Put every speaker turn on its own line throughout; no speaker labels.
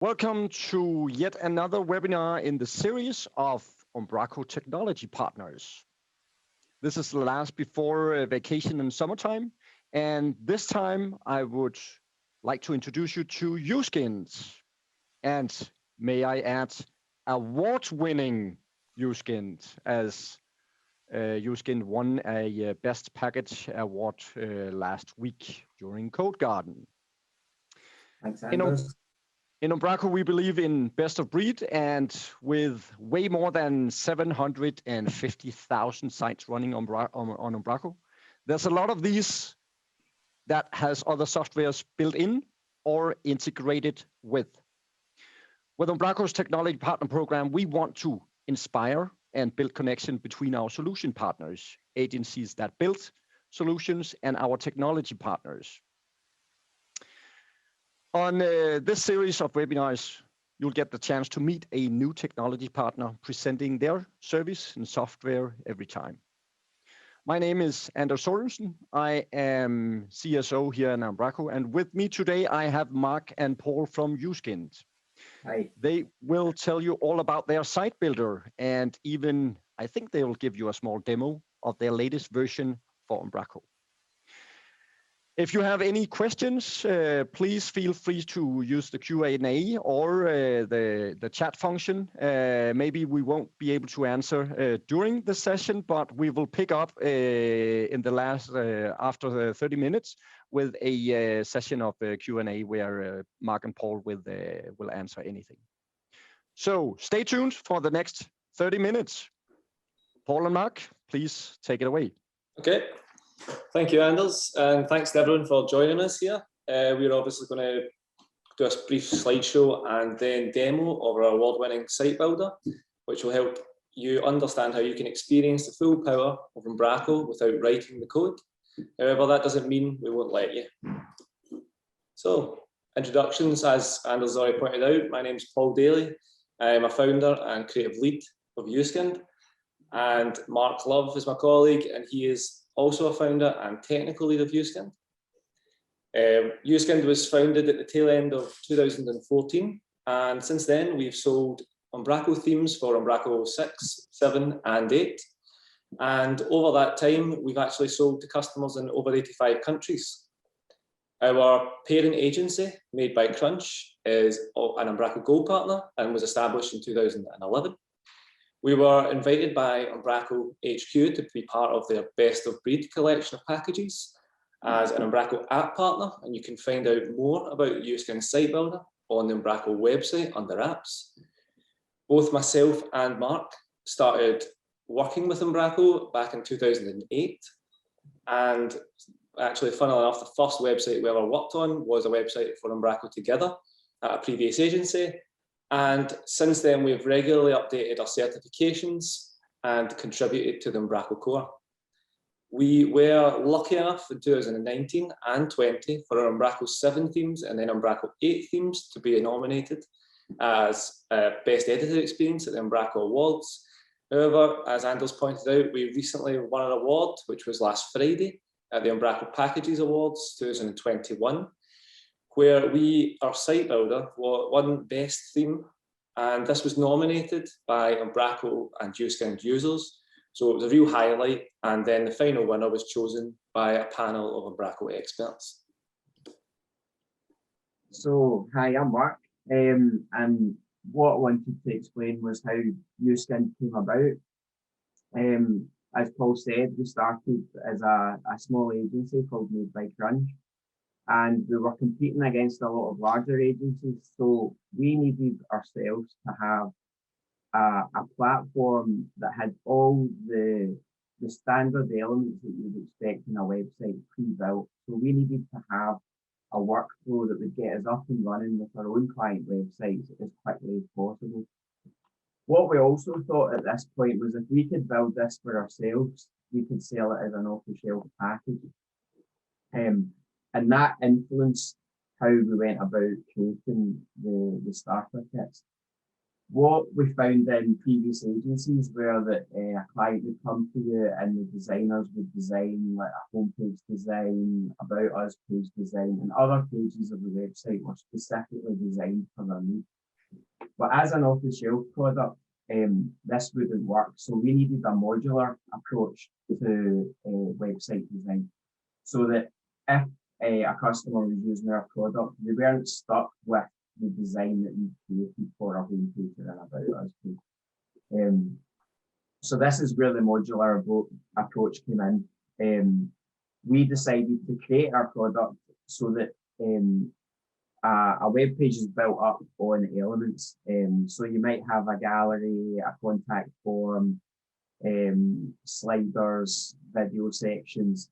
Welcome to yet another webinar in the series of Umbraco Technology Partners. This is the last before vacation and summertime, and this time I would like to introduce you to uSkinned, and may I add, award-winning uSkinned, as uSkinned won a Best Package Award last week during Code Garden.
Thanks, Anders.
In Umbraco, we believe in best of breed, and with way more than 750,000 sites running on Umbraco, there's a lot of these that has other softwares built in or integrated with. With Umbraco's Technology Partner Program, we want to inspire and build connection between our solution partners, agencies that build solutions, and our technology partners. On this series of webinars, you'll get the chance to meet a new technology partner presenting their service and software every time. My name is Anders Sorensen. I am CSO here in Umbraco, and with me today I have Mark and Paul from uSkinned.
Hi.
They will tell you all about their site builder, and even I think they will give you a small demo of their latest version for Umbraco. If you have any questions, please feel free to use the Q&A or the chat function. Maybe we won't be able to answer during the session, but we will pick up in the last, after the 30 minutes with a session of Q&A where Mark and Paul will answer anything. So stay tuned for the next 30 minutes. Paul and Mark, please take it away.
Okay. Thank you, Anders, and thanks to everyone for joining us here. We're obviously going to do a brief slideshow and then demo of our award-winning site builder, which will help you understand how you can experience the full power of Umbraco without writing the code. However, that doesn't mean we won't let you. So, introductions, as Anders already pointed out, my name is Paul Daly. I'm a founder and creative lead of uSkinned, and Mark Love is my colleague, and he is also a founder and technical lead of uSkinned. uSkinned was founded at the tail end of 2014, and since then we've sold Umbraco themes for Umbraco 6, 7, and 8. And over that time, we've actually sold to customers in over 85 countries. Our parent agency, Made by Crunch, is an Umbraco Gold partner and was established in 2011. We were invited by Umbraco HQ to be part of their best of breed collection of packages as an Umbraco app partner, and you can find out more about uSkinned Site Builder on the Umbraco website under apps. Both myself and Mark started working with Umbraco back in 2008, and actually, funnily enough, the first website we ever worked on was a website for Umbraco Together at a previous agency. And since then, we've regularly updated our certifications and contributed to the Umbraco core. We were lucky enough in 2019 and 20 for our Umbraco 7 themes and then Umbraco 8 themes to be nominated as Best Editor Experience at the Umbraco Awards. However, as Anders pointed out, we recently won an award, which was last Friday at the Umbraco Packages Awards 2021. Where our site builder won Best Theme, and this was nominated by Umbraco and uSkinned users. So it was a real highlight, and then the final winner was chosen by a panel of Umbraco experts.
So, hi, I'm Mark, and what I wanted to explain was how uSkinned came about. As Paul said, we started as a small agency called Made by Crunch. And we were competing against a lot of larger agencies, so we needed ourselves to have a platform that had all the standard elements that you'd expect in a website pre-built. So we needed to have a workflow that would get us up and running with our own client websites as quickly as possible. What we also thought at this point was if we could build this for ourselves, we could sell it as an off-the-shelf package. And that influenced how we went about creating the starter kits. what we found in previous agencies were that a client would come to you and the designers would design like a homepage design, about us page design, and other pages of the website were specifically designed for their need. But as an off-the-shelf product, this wouldn't work. So we needed a modular approach to website design, so that if a customer was using our product, they weren't stuck with the design that we created for a homepage or an about us page. So this is where the modular approach came in. We decided to create our product so that a web page is built up on elements. So you might have a gallery, a contact form, sliders, video sections,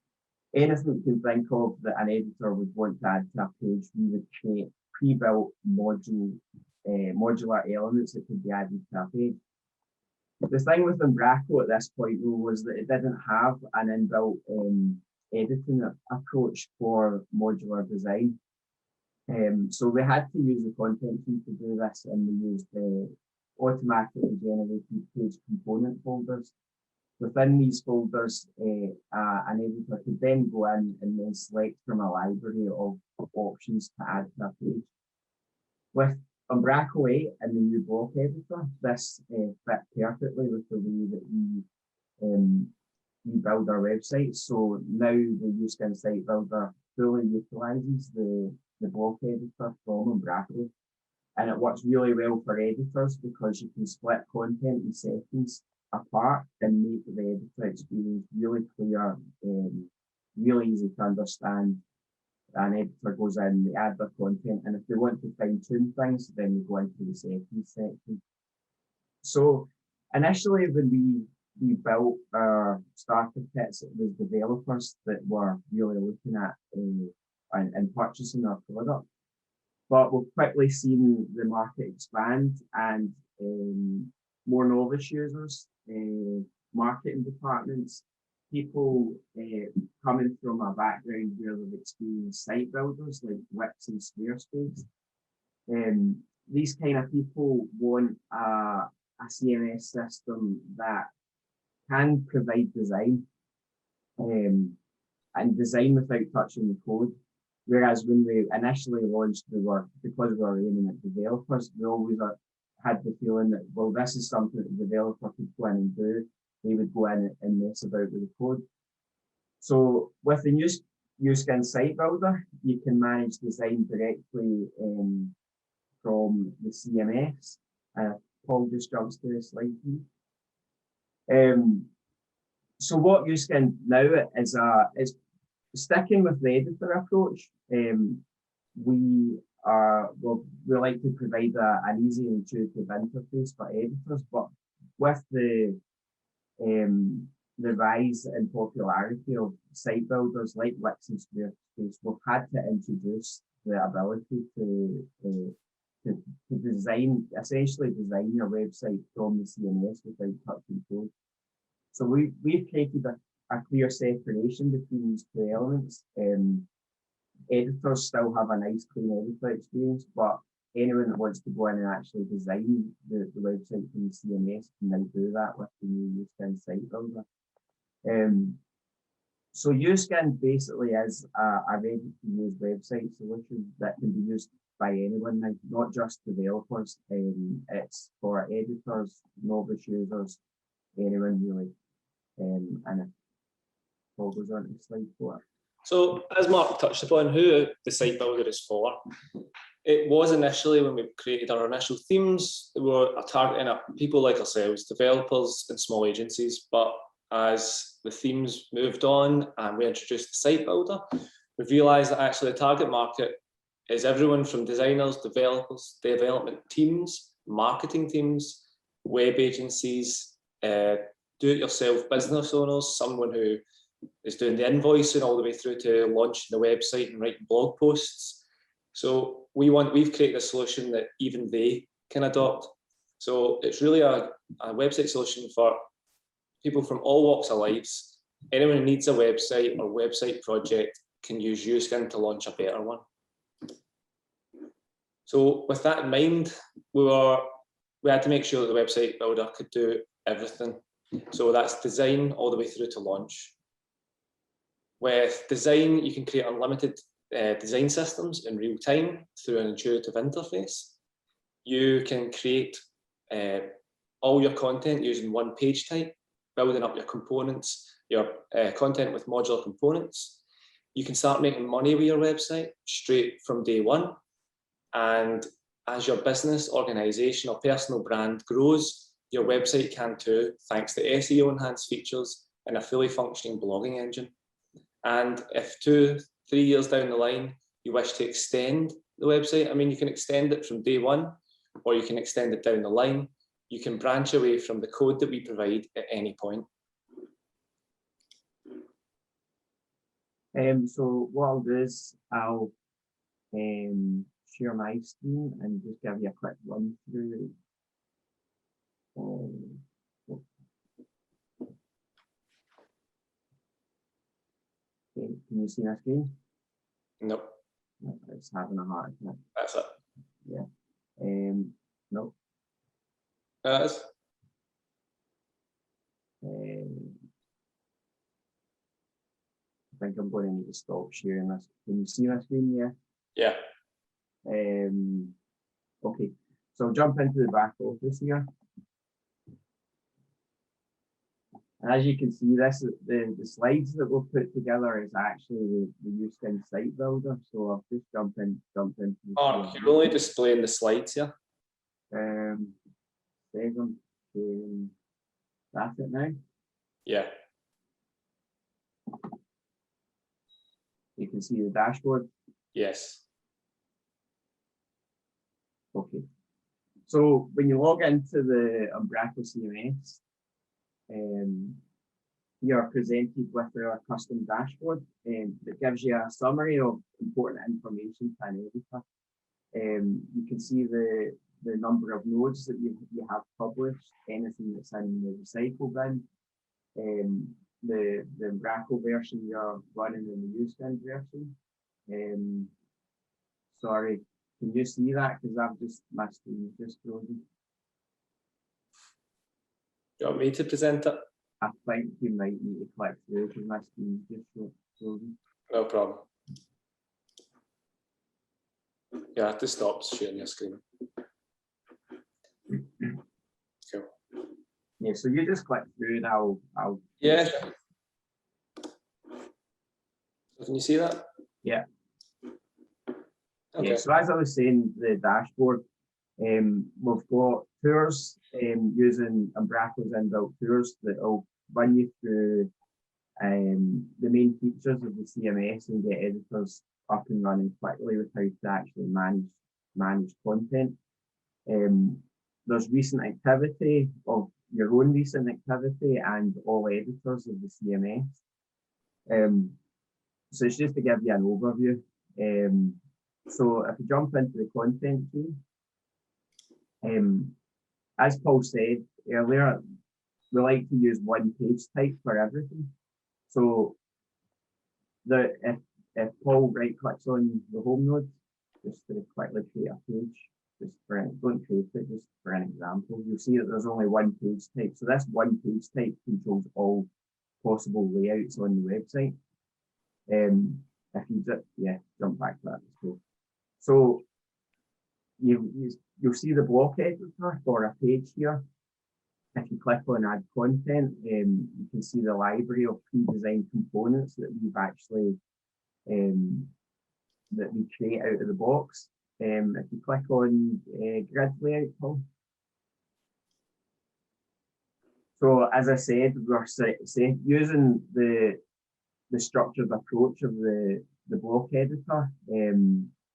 anything you can think of that an editor would want to add to a page. We would create pre-built modular elements that could be added to a page. The thing with Umbraco at this point though was that it didn't have an inbuilt editing approach for modular design. So we had to use the content team to do this, and we used automatically generated page component folders. Within these folders, an editor could then go in and then select from a library of options to add to a page. With Umbraco 8 and the new block editor, this fit perfectly with the way that we build our website. So now the uSkinned site builder fully utilizes the block editor from Umbraco, and it works really well for editors because you can split content and settings apart and make the editor experience really clear, really easy to understand. An editor goes in, they add their content, and if they want to fine tune things, then they go into the settings section. So initially, when we built our starter kits, it was developers that were really looking at and purchasing our product. But we've quickly seen the market expand, and more novice users, marketing departments, people coming from a background where they've experienced site builders like Wix and Squarespace. These kind of people want a CMS system that can provide design and design without touching the code. Whereas when we initially launched the work, because we were aiming at developers, we always had the feeling that, well, this is something that the developer could go in and do. They would go in and mess about with the code. So with the uSkinned site builder, you can manage design directly from the CMS. Paul just jumps to the slide here. So what uSkinned now is sticking with the editor approach. We like to provide an easy and intuitive interface for editors, but with the rise in popularity of site builders like Wix and Squarespace, we've had to introduce the ability to essentially design your website from the CMS without touching code. So we've created a clear separation between these two elements. Editors still have a nice clean editor experience, but anyone that wants to go in and actually design the website from the CMS can now do that with the new uSkinned site builder. So uSkinned basically is a ready-to-use website solution that can be used by anyone now, not just developers. It's for editors, novice users, anyone really. And if Paul goes on to slide 4.
So as Mark touched upon, who the site builder is for, it was initially when we created our initial themes, we were targeting people like ourselves, developers and small agencies. But as the themes moved on and we introduced the site builder, we realized that actually the target market is everyone from designers, developers, development teams, marketing teams, web agencies, do-it-yourself business owners, someone who is doing the invoicing all the way through to launching the website and writing blog posts. So we've created a solution that even they can adopt. So it's really a website solution for people from all walks of lives. Anyone who needs a website or website project can use uSkinned to launch a better one. So with that in mind, we were we had to make sure that the website builder could do everything. So that's design all the way through to launch. With design, you can create unlimited design systems in real time through an intuitive interface. You can create all your content using one page type, building up your components, your content with modular components. You can start making money with your website straight from day one. And as your business, organization, or personal brand grows, your website can too, thanks to SEO enhanced features and a fully functioning blogging engine. And if 2-3 years down the line, you wish to extend the website, I mean, you can extend it from day one, or you can extend it down the line. You can branch away from the code that we provide at any point.
So what I'll do is I'll share my screen and just give you a quick run through. Okay, can you see my screen?
Nope.
It's having a heart attack.
That's it.
Yeah. Nope.
That's
I think I'm going to need to stop sharing this. Can you see my screen? Yeah.
Yeah.
Okay. So I'll jump into the back office here. And as you can see, this the slides that we've put together is actually the uSkinned site builder. So I'll just jump into.
Mark, you're only displaying the slides here.
Second, that's it now.
Yeah.
You can see the dashboard.
Yes.
Okay. So when you log into the Umbraco CMS, you are presented with our custom dashboard that gives you a summary of important information per editor. You can see the number of nodes that you have published, anything that's in the recycle bin, the Umbraco version you're running in the uSkinned version. Sorry, can you see that? Because I've just, my screen just frozen.
Do you want me to present it?
I think you might need to click through because my screen just frozen.
No problem. Yeah, I have to stop sharing your screen. Cool.
Yeah, so you just click through and I'll
Yeah. Can you see that?
Yeah.
Okay.
Yeah, so as I was saying, the dashboard, we've got tours using Umbraco's inbuilt tours that will run you through the main features of the CMS and get editors up and running quickly with how to actually manage content. There's recent activity of your own recent activity and all editors of the CMS. So it's just to give you an overview. So if you jump into the content screen, as Paul said earlier, we like to use one page type for everything. So if Paul right clicks on the home node, just to quickly create a page, just for don't create it, just for an example, you'll see that there's only one page type. So this one page type controls all possible layouts on the website. If you just jump back to that, let's go. So you'll see the block editor for a page here. If you click on add content, you can see the library of pre-designed components that we've actually that we create out of the box. If you click on grid layout, Paul. So as I said, we're using the structured approach of the block editor.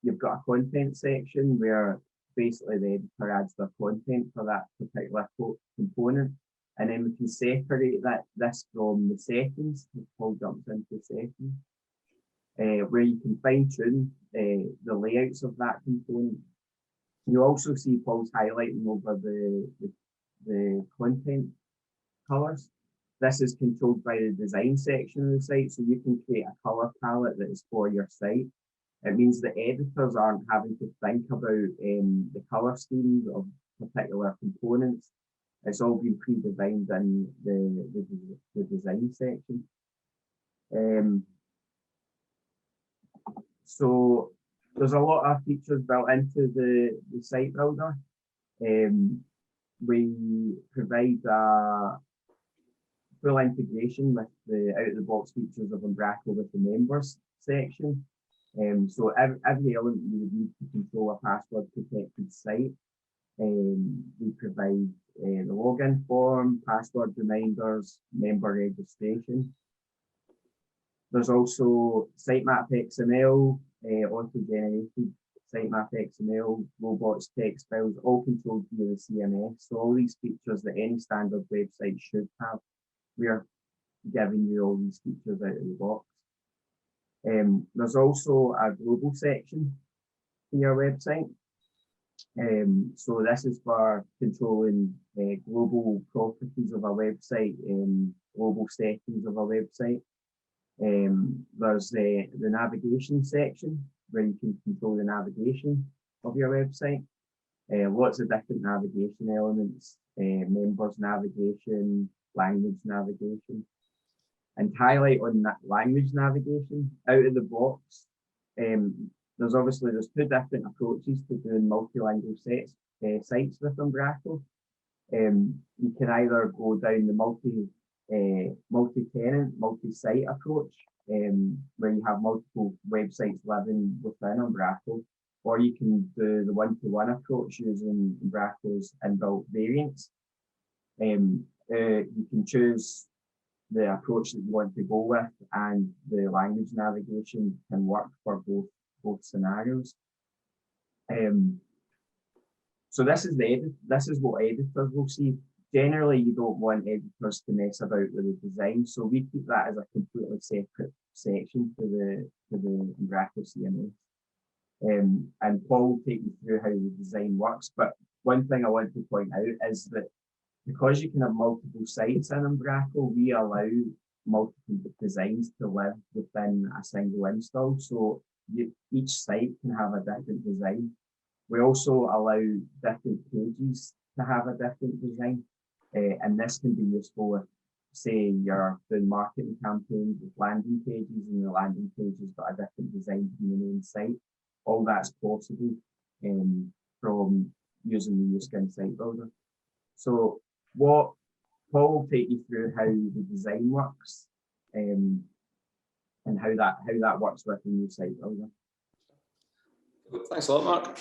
You've got a content section where basically the editor adds the content for that particular component, and then we can separate this from the settings. Paul jumps into settings, where you can fine tune the layouts of that component. You also see Paul's highlighting over the content colors. This is controlled by the design section of the site, so you can create a color palette that is for your site. It means that editors aren't having to think about the color schemes of particular components. It's all been pre-designed in the design section. So there's a lot of features built into the site builder. We provide a full integration with the out-of-the-box features of Umbraco with the members section. So every element you would need to control a password-protected site. We provide the login form, password reminders, member registration. There's also sitemap XML, auto-generated sitemap XML, robots text files, all controlled via the CMS. So all these features that any standard website should have, we are giving you all these features out of the box. There's also a global section in your website. So this is for controlling global properties of a website and global settings of a website. There's the navigation section where you can control the navigation of your website. Lots of different navigation elements, members navigation, language navigation. And to highlight on that language navigation, out of the box, there's two different approaches to doing multilingual sites with Umbraco. You can either go down the multi-tenant, multi-site approach, where you have multiple websites living within Umbraco, or you can do the one-to-one approach using Umbraco's inbuilt variants. You can choose the approach that you want to go with, and the language navigation can work for both scenarios. So this is what editors will see. Generally, you don't want editors to mess about with the design, so we keep that as a completely separate section to the Umbraco CMS. And Paul will take you through how the design works. But one thing I want to point out is that because you can have multiple sites in Umbraco, we allow multiple designs to live within a single install. So each site can have a different design. We also allow different pages to have a different design. And this can be useful if, say, you're doing marketing campaigns with landing pages and the landing pages got a different design from the main site. All that's possible from using the uSkinned site builder. So Paul will take you through how the design works and how that works with the new site builder.
Thanks a lot, Mark.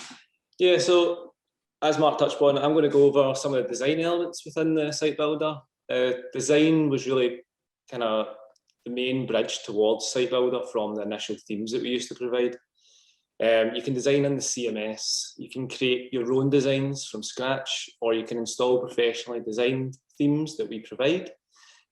Yeah, so as Mark touched on, I'm going to go over some of the design elements within the site builder. Design was really kind of the main bridge towards site builder from the initial themes that we used to provide. You can design in the CMS, you can create your own designs from scratch, or you can install professionally designed themes that we provide.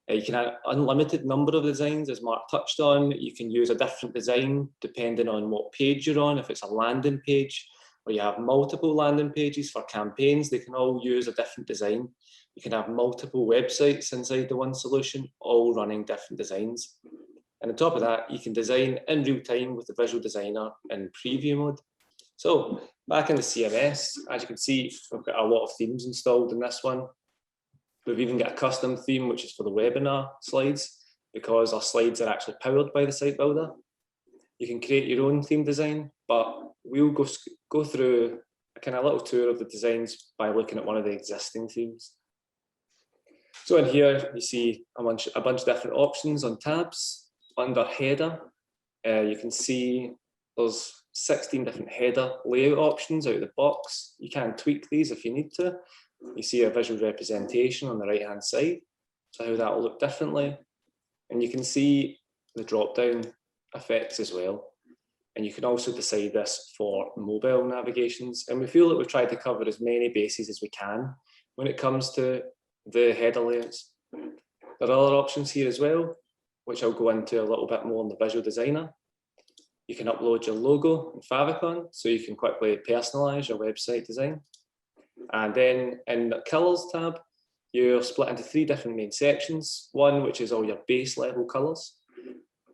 You can have an unlimited number of designs, as Mark touched on. You can use a different design depending on what page you're on. If it's a landing page, or you have multiple landing pages for campaigns, they can all use a different design. You can have multiple websites inside the one solution, all running different designs. And on top of that, you can design in real time with the visual designer in preview mode. So back in the CMS, as you can see, we've got a lot of themes installed in this one. We've even got a custom theme, which is for the webinar slides, because our slides are actually powered by the site builder. You can create your own theme design, but we'll go through a kind of little tour of the designs by looking at one of the existing themes. So in here, you see a bunch of different options on tabs. Under header, you can see there's 16 different header layout options out of the box. You can tweak these if you need to. You see a visual representation on the right hand side, so how that will look differently. And you can see the drop down effects as well. And you can also decide this for mobile navigations. And we feel that we've tried to cover as many bases as we can when it comes to the header layouts. There are other options here as well, which I'll go into a little bit more on the visual designer. You can upload your logo in favicon, so you can quickly personalize your website design. And then in the colors tab, you're split into 3 different main sections. One, which is all your base level colors.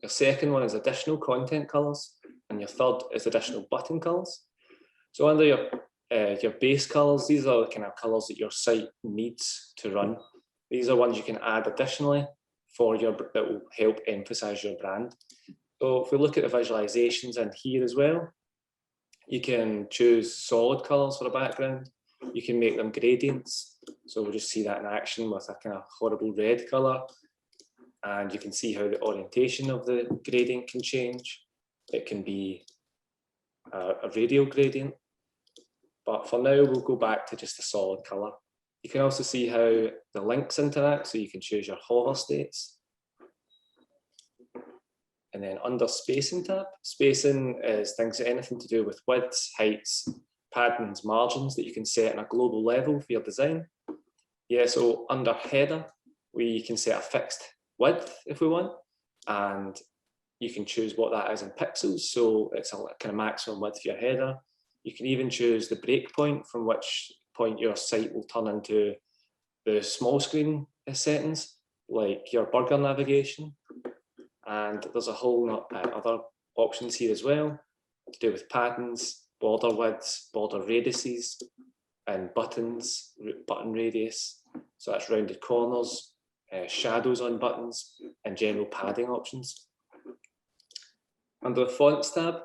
Your second one is additional content colors. And your third is additional button colors. So under your your base colors. These are the kind of colors that your site needs to run. These are ones you can add additionally that will help emphasize your brand. So if we look at the visualizations in here as well, you can choose solid colors for a background. You can make them gradients. So we'll just see that in action with a kind of horrible red color. And you can see how the orientation of the gradient can change. It can be a radial gradient. But for now, we'll go back to just a solid color. You can also see how the links interact. So you can choose your hover states. And then under spacing tab, spacing is anything to do with widths, heights, paddings, margins that you can set on a global level for your design. Yeah, so under header, we can set a fixed width if we want, and you can choose what that is in pixels. So it's a kind of maximum width for your header. You can even choose the breakpoint from which point your site will turn into the small screen settings, like your burger navigation. And there's a whole lot of other options here as well to do with paddings, border widths, border radiuses, and buttons, button radius. So that's rounded corners, shadows on buttons, and general padding options. Under the fonts tab,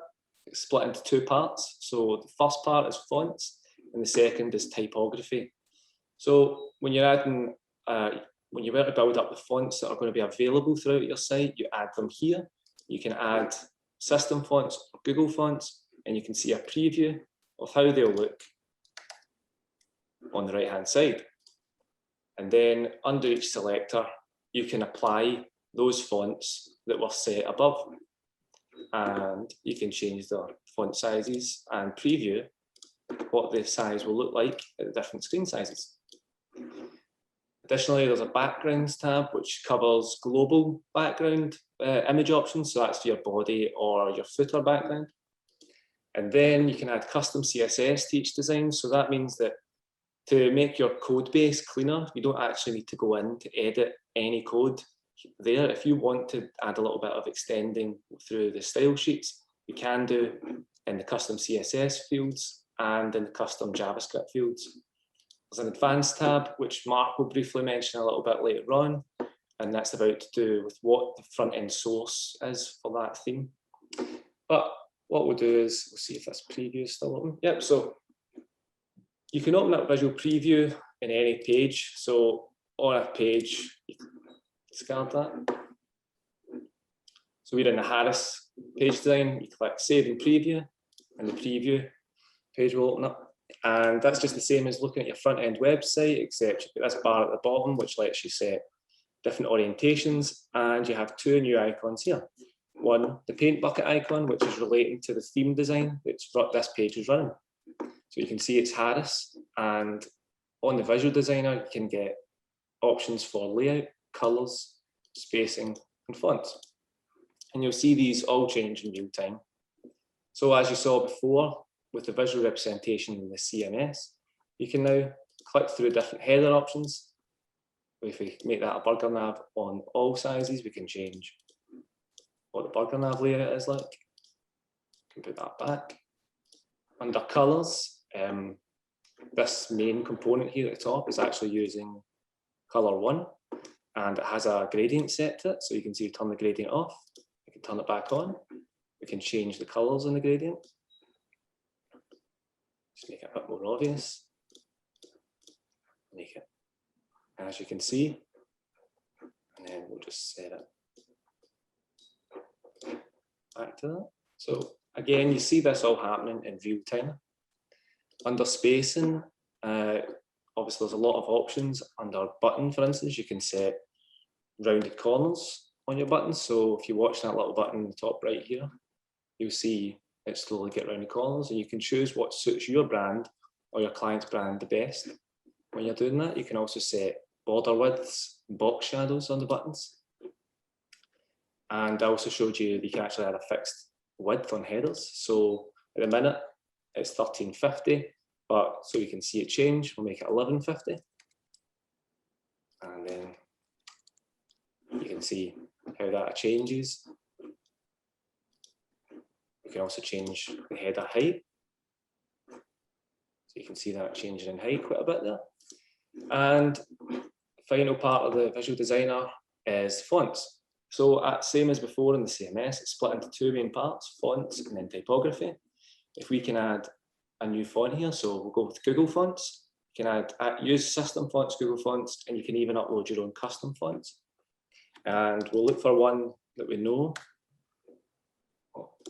it's split into two parts. So the first part is fonts, and the second is typography. So when you're adding when you want to build up the fonts that are going to be available throughout your site, you add them here. You can add system fonts or Google fonts, and you can see a preview of how they'll look on the right-hand side. And then under each selector, you can apply those fonts that were set above. And you can change the font sizes and preview what the size will look like at the different screen sizes. Additionally, there's a backgrounds tab which covers global background image options. So that's your body or your footer background. And then you can add custom CSS to each design. So that means that to make your code base cleaner, you don't actually need to go in to edit any code there. If you want to add a little bit of extending through the style sheets, you can do in the custom CSS fields and in the custom JavaScript fields. There's an advanced tab, which Mark will briefly mention a little bit later on, and that's about to do with what the front end source is for that theme. But what we'll do is, we'll see if this preview is still open. Yep, so you can open up Visual Preview in any page. So on a page, you can discard that. So we're in the Harris page design, you click Save and Preview, and the preview page will open up. And that's just the same as looking at your front end website, except you've got this bar at the bottom, which lets you set different orientations. And you have two new icons here. One, the paint bucket icon, which is relating to the theme design which this page is running. So you can see it's Harris. And on the visual designer, you can get options for layout, colors, spacing, and fonts. And you'll see these all change in real time. So as you saw before, with the visual representation in the CMS, you can now click through different header options. If we make that a burger nav on all sizes, we can change what the burger nav layout is like. We can put that back. Under colors, this main component here at the top is actually using color 1, and it has a gradient set to it. So you can see, turn the gradient off, we can turn it back on. We can change the colors in the gradient. Just make it a bit more obvious. Make it, as you can see, and then we'll just set it back to that. So again, you see this all happening in real time. Under spacing, obviously there's a lot of options. Under button, for instance, you can set rounded corners on your buttons. So if you watch that little button in the top right here, you'll see it slowly get rounded corners, and you can choose what suits your brand or your client's brand the best. When you're doing that, you can also set border widths, box shadows on the buttons. And I also showed you that you can actually add a fixed width on headers. So at the minute, it's 1350, but so you can see it change, we'll make it 1150. And then you can see how that changes. You can also change the header height. So you can see that changing in height quite a bit there. And final part of the visual designer is fonts. So same as before in the CMS, it's split into two main parts, fonts and then typography. If we can add a new font here, so we'll go with Google fonts. You can use system fonts, Google fonts, and you can even upload your own custom fonts. And we'll look for one that we know.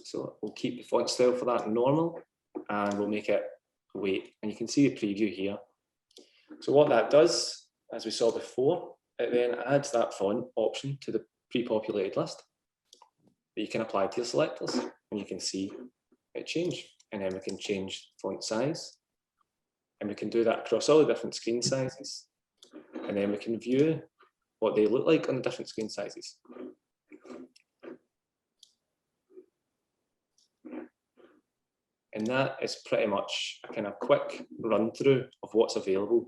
So we'll keep the font style for that normal, and we'll make it weight. And you can see the preview here. So what that does, as we saw before, it then adds that font option to the pre-populated list that you can apply to your selectors, and you can see it change. And then we can change font size, and we can do that across all the different screen sizes. And then we can view what they look like on the different screen sizes. And that is pretty much a kind of quick run through of what's available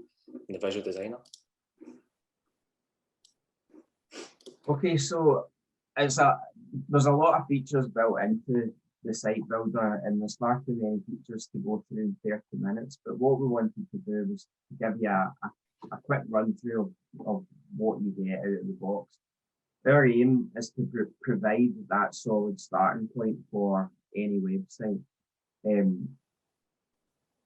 in the visual designer.
Okay, so there's a lot of features built into the site builder, and there's far too many features to go through in 30 minutes. But what we wanted to do was to give you a quick run through of what you get out of the box. Our aim is to provide that solid starting point for any website.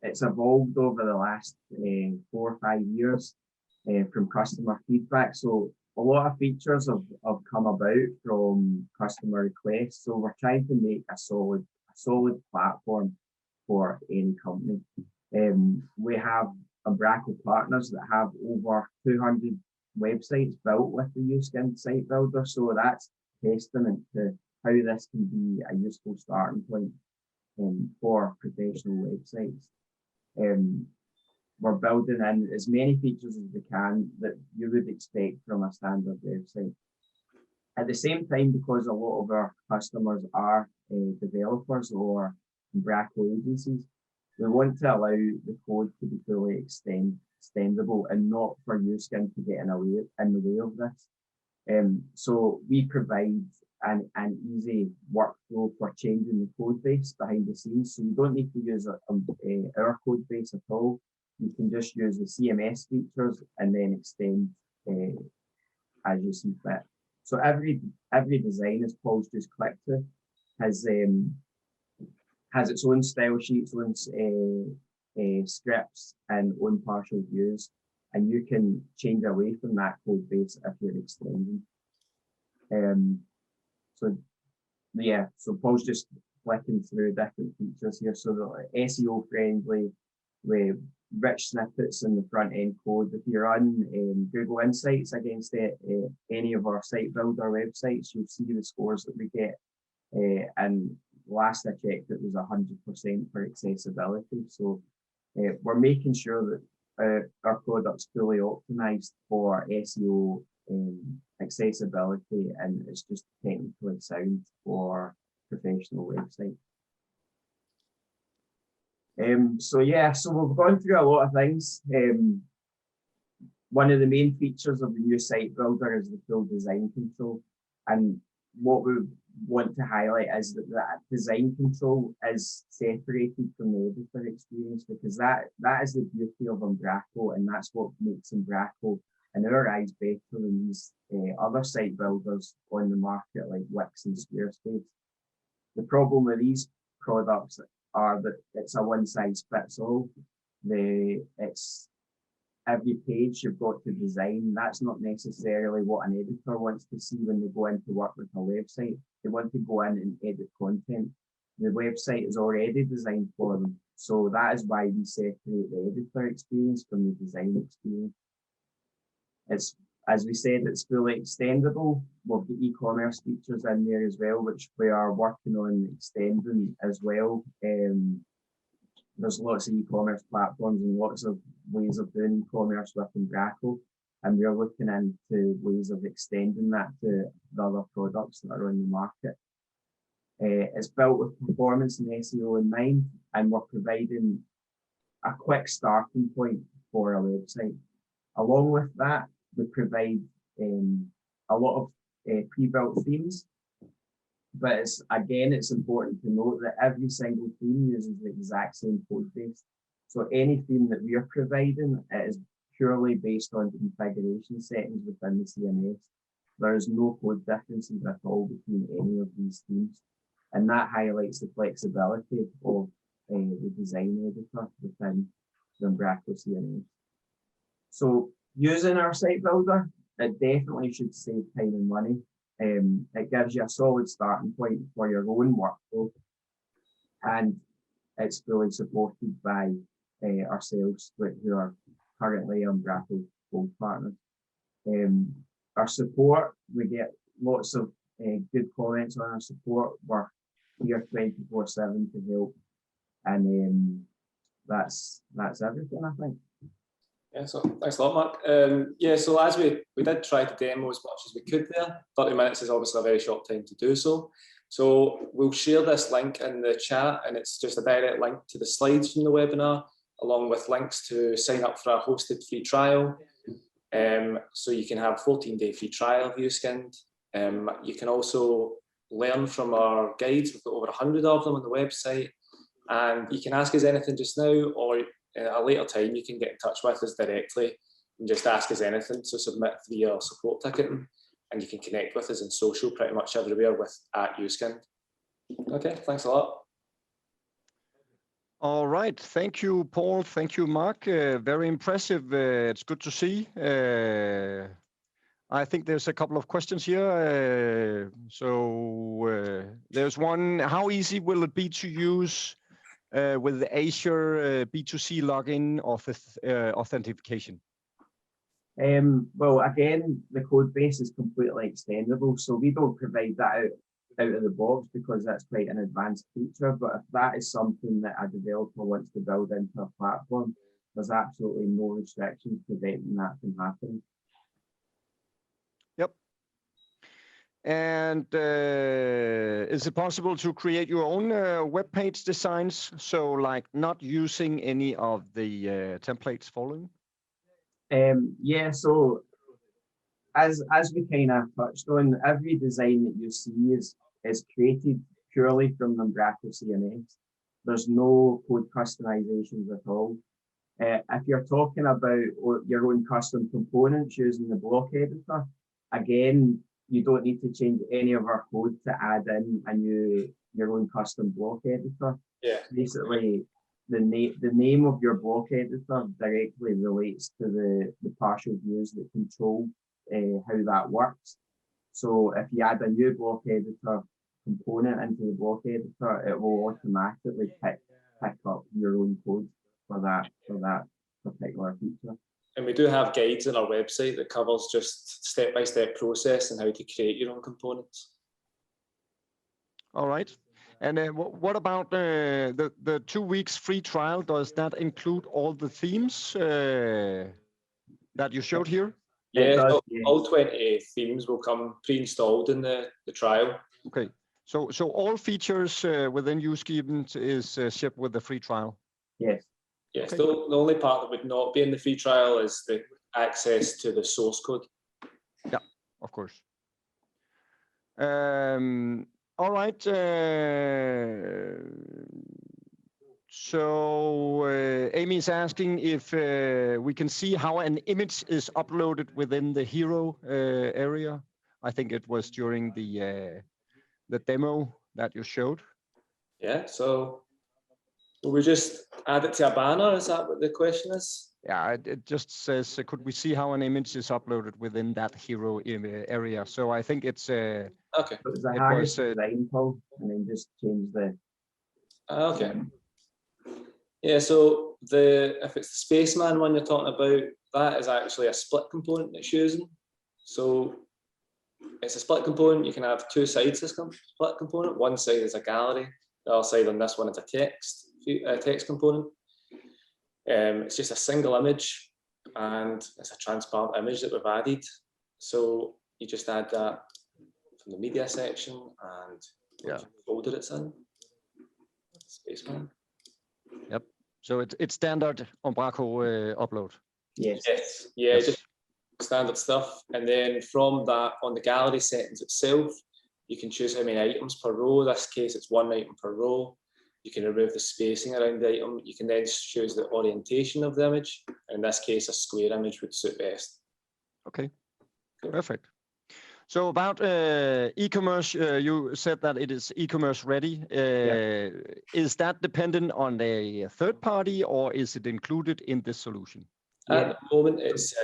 It's evolved over the last 4 or 5 years from customer feedback. So a lot of features have come about from customer requests. So we're trying to make a solid platform for any company. We have Umbraco partners that have over 200 websites built with the uSkinned site builder. So that's testament to how this can be a useful starting point for professional websites. We're building in as many features as we can that you would expect from a standard website. At the same time, because a lot of our customers are developers or Umbraco agencies, we want to allow the code to be fully extendable and not for uSkinned to get in the way of this. So we provide an easy workflow for changing the code base behind the scenes. So you don't need to use our code base at all. You can just use the CMS features and then extend as you see fit. So every design, as Paul's just clicked to, has its own style sheets, own scripts, and own partial views, and you can change away from that code base if you're extending. So Paul's just flicking through different features here. So the SEO friendly with rich snippets in the front end code. If you run Google Insights against any of our site builder websites, you'll see the scores that we get. And last I checked, it was 100% for accessibility. So we're making sure that our product's fully optimized for SEO accessibility, and it's just technically sound for professional websites. So we've gone through a lot of things. One of the main features of the new site builder is the full design control. And what we want to highlight is that design control is separated from the editor experience, because that is the beauty of Umbraco, and that's what makes Umbraco, in our eyes, better than these other site builders on the market like Wix and Squarespace. The problem with these products are that it's a one-size-fits-all. It's every page you've got to design. That's not necessarily what an editor wants to see when they go in to work with a website. They want to go in and edit content. The website is already designed for them. So that is why we separate the editor experience from the design experience. It's, as we said, it's fully extendable. We've got e-commerce features in there as well, which we are working on extending as well. There's lots of e-commerce platforms and lots of ways of doing e-commerce with Umbraco, and we're looking into ways of extending that to the other products that are on the market. It's built with performance and SEO in mind, and we're providing a quick starting point for a website. Along with that, we provide a lot of pre-built themes, but it's important to note that every single theme uses the exact same code base. So any theme that we are providing, it is purely based on configuration settings within the CMS. There is no code differences at all between any of these themes. And that highlights the flexibility of the design editor within the Umbraco CMS. So using our site builder, it definitely should save time and money. It gives you a solid starting point for your own workflow, and it's fully supported by ourselves, who are currently Umbraco Gold partners. Our support, we get lots of good comments on our support. We're here 24/7 to help, and that's everything, I think.
Yeah, so thanks a lot, Mark. Yeah, so as we did try to demo as much as we could there. 30 minutes is obviously a very short time to do so. So we'll share this link in the chat, and it's just a direct link to the slides from the webinar, along with links to sign up for a hosted free trial. So you can have a 14-day free trial of uSkinned. You can also learn from our guides. We've got over 100 of them on the website, and you can ask us anything just now, or at a later time you can get in touch with us directly and just ask us anything. So submit via support ticketing, and you can connect with us in social pretty much everywhere with @uSkinned. Okay, thanks a lot.
All right, thank you, Paul. Thank you, Mark. Very impressive. It's good to see. I think there's a couple of questions here. There's one: how easy will it be to use with the Azure B2C Login authentication?
Well, again, the code base is completely extendable, so we don't provide that out of the box because that's quite an advanced feature. But if that is something that a developer wants to build into a platform, there's absolutely no restrictions preventing that from happening.
Yep. And is it possible to create your own web page designs? So like not using any of the templates following?
Yeah, so as we kind of touched on, every design that you see is created purely from the Umbraco CMS. There's no code customizations at all. If you're talking about your own custom components using the block editor, again, you don't need to change any of our code to add in your own custom block editor.
Yeah.
Basically, the name of your block editor directly relates to the partial views that control how that works. So if you add a new block editor component into the block editor, it will automatically pick up your own code for that particular feature.
And we do have guides on our website that covers just step-by-step process and how to create your own components.
All right. And what about the 2 weeks free trial? Does that include all the themes that you showed here?
Yeah, so all 20 themes will come pre-installed in the trial.
Okay. So all features within uSkinned is shipped with the free trial?
Yes.
Yes,
okay.
The only part that would not be in the free trial is the access to the source code.
Yeah, of course. All right. So Amy is asking if we can see how an image is uploaded within the hero area. I think it was during the demo that you showed.
Yeah, so will we just add it to a banner? Is that what the question is?
Yeah, it just says, could we see how an image is uploaded within that hero area? So I think it's
okay.
It was a highest design call, and then just change the.
Okay. Yeah, so if it's the spaceman one you're talking about, that is actually a split component that's using. So it's a split component. You can have two sides to this split component. One side is a gallery. The other side on this one is a text component. It's just a single image, and it's a transparent image that we've added. So you just add that from the media section and the folder it's in. Spaceman.
Yep. So it's standard Umbraco upload.
Yes.
Yes. Yeah. Yes. Just standard stuff, and then from that, on the gallery settings itself, you can choose how many items per row. In this case, it's one item per row. You can remove the spacing around the item. You can then choose the orientation of the image. In this case, a square image would suit best.
Okay, perfect. So about e-commerce, you said that it is e-commerce ready. Is that dependent on a third party, or is it included in this solution?
At the moment, it's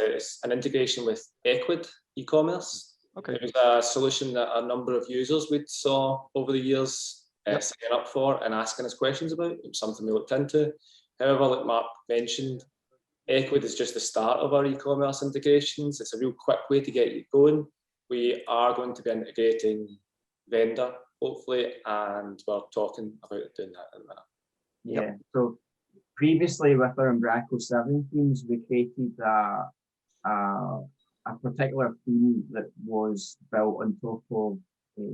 an integration with Ecommerce e-commerce.
Okay.
It was a solution that a number of users we saw over the years signing up for and asking us questions about. It was something we looked into. However, like Mark mentioned, Ecommerce is just the start of our e-commerce integrations. It's a real quick way to get you going. We are going to be integrating vendor, hopefully, and we're talking about doing that in a minute.
Yeah, so previously with our Umbraco 7 themes, we created a particular theme that was built on top of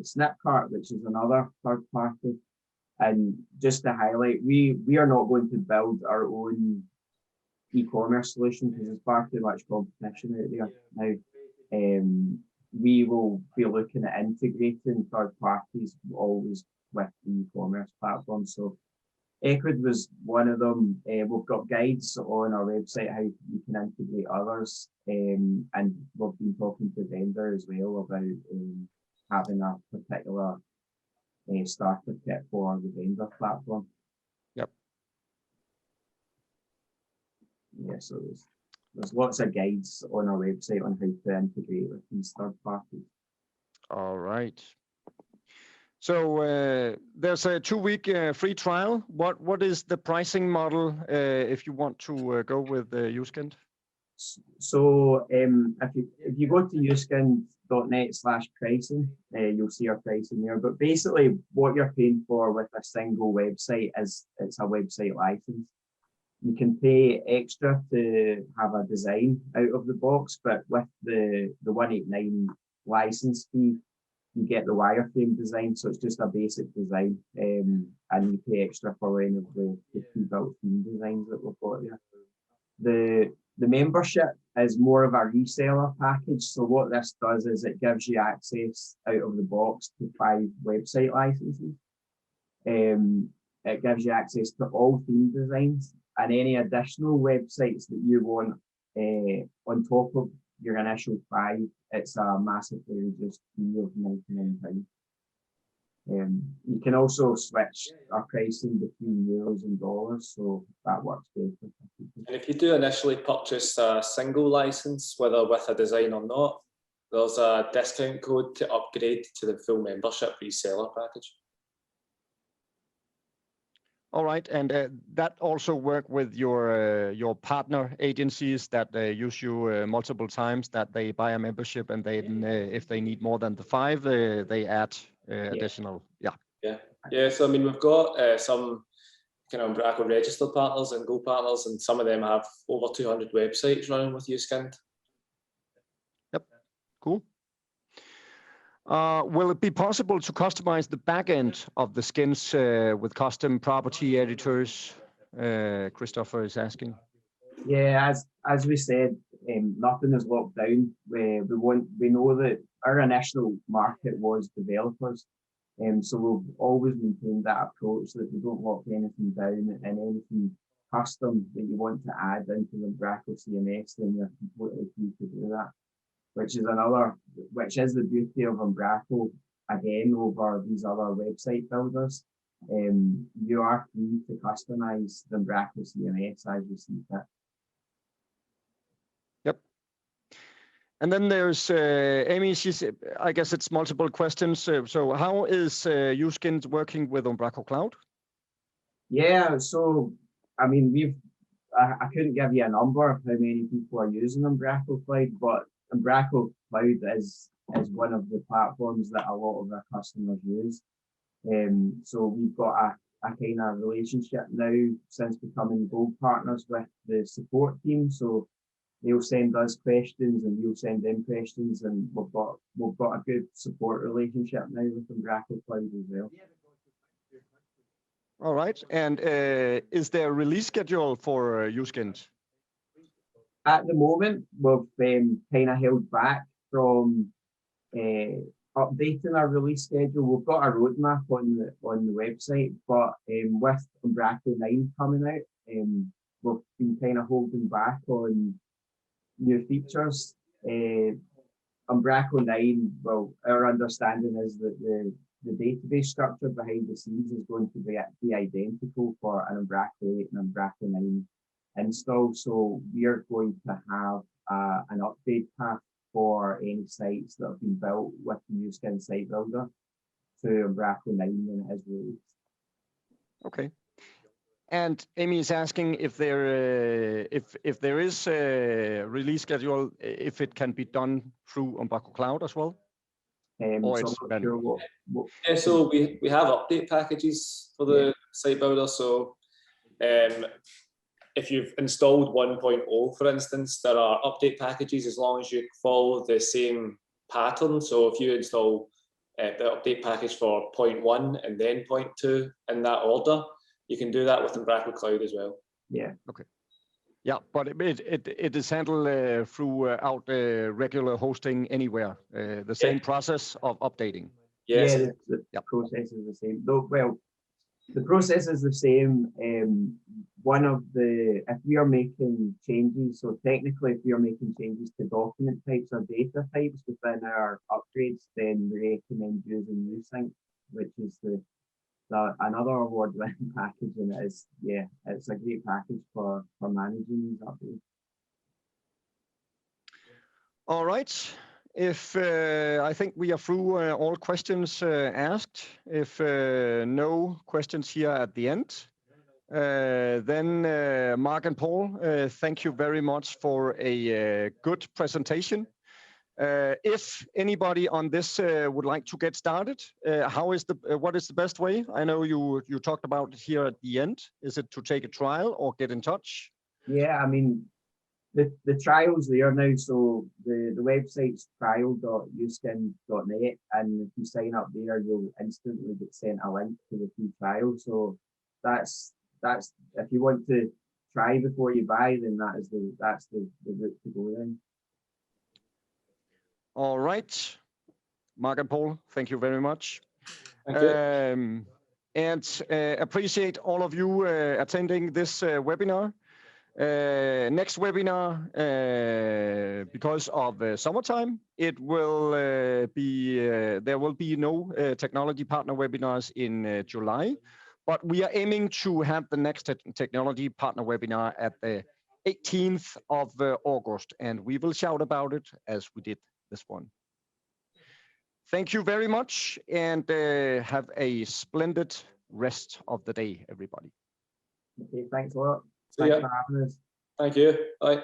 Snipcart, which is another third party. And just to highlight, we are not going to build our own e-commerce solution because there's far too much competition out there now. We will be looking at integrating third parties always with the e-commerce platform. So Ecommerce was one of them. We've got guides on our website how you can integrate others, and we've been talking to vendors as well about having a particular starter kit for the vendor platform.
Yep.
Yeah, so there's lots of guides on our website on how to integrate with these third parties.
All right. So there's a 2-week free trial. What is the pricing model if you want to go with uSkinned?
So if you go to uSkinned.net/pricing, you'll see our pricing there. But basically, what you're paying for with a single website is it's a website license. You can pay extra to have a design out of the box, but with the 189 license fee, you get the wireframe design, so it's just a basic design, and you pay extra for any of the pre-built theme designs that we've got there. The membership is more of a reseller package. So what this does is it gives you access out of the box to 5 website licenses. It gives you access to all theme designs and any additional websites that you want on top of your initial 5. It's a massively reduced fee of £99. You can also switch our pricing between euros and dollars, so that works better.
And if you do initially purchase a single license, whether with a design or not, there's a discount code to upgrade to the full membership reseller package.
All right, and that also work with your partner agencies that use you multiple times, that they buy a membership and then if they need more than the 5, they add additional.
Yeah. So I mean, we've got some kind of Umbraco registered partners and Go partners, and some of them have over 200 websites running with uSkinned.
Yep, cool. Will it be possible to customize the back end of the skins with custom property editors? Christopher is asking.
Yeah, as we said, nothing is locked down. We know that our initial market was developers, so we've always maintained that approach that we don't lock anything down, and anything custom that you want to add into the Umbraco CMS, then you're completely free to do that. Which is the beauty of Umbraco, again, over these other website builders. You are free to customize the Umbraco CMS as you see fit.
Yep. And then there's Amy, I guess it's multiple questions. So how is uSkinned working with Umbraco Cloud?
Yeah, so, I mean, I couldn't give you a number of how many people are using Umbraco Cloud, but Umbraco Cloud is one of the platforms that a lot of our customers use. So we've got a kind of relationship now since becoming Gold partners with the support team. So they'll send us questions and we'll send them questions, and we've got a good support relationship now with Umbraco Cloud as well.
All right, and is there a release schedule for uSkinned?
At the moment, we've kind of held back from updating our release schedule. We've got a roadmap on the website, but with Umbraco 9 coming out, we've been kind of holding back on new features. Umbraco 9, well, our understanding is that the database structure behind the scenes is going to be identical for an Umbraco 8 and Umbraco 9 install. So we are going to have an update path for any sites that have been built with the uSkinned site builder to Umbraco 9 when it is released.
Okay. And Amy is asking if there is a release schedule, if it can be done through Umbraco Cloud as well. Or
So
it's
I'm not sure what
Yeah, so we have update packages for the site builder. So if you've installed 1.0, for instance, there are update packages as long as you follow the same pattern. So if you install the update package for 0.1 and then 0.2 in that order, you can do that with Umbraco Cloud as well.
Yeah.
Okay. Yeah, but it is handled throughout regular hosting anywhere. The same process of updating.
Yes.
Yeah, the process is the same. Though, well, the process is the same. If we are making changes, so technically, if we are making changes to document types or data types within our upgrades, then we recommend using uSync, which is another award-winning package, and it's a great package for managing these updates.
All right. If I think we are through all questions asked. If no questions here at the end, then Mark and Paul, thank you very much for a good presentation. If anybody on this would like to get started, what is the best way? I know you talked about it here at the end. Is it to take a trial or get in touch?
Yeah, I mean, the trial's there now, so the website's trial.uskinned.net, and if you sign up there, you'll instantly get sent a link to the free trial. So that's if you want to try before you buy, then that's the route to go then.
All right, Mark and Paul, thank you very much.
Thank you.
And appreciate all of you attending this webinar. Next webinar, because of summertime, it will there will be no technology partner webinars in July, but we are aiming to have the next technology partner webinar at the 18th of August, and we will shout about it as we did this one. Thank you very much, and have a splendid rest of the day, everybody.
Okay, thanks a lot.
See
Thanks
ya.
for having us.
Thank you. Bye.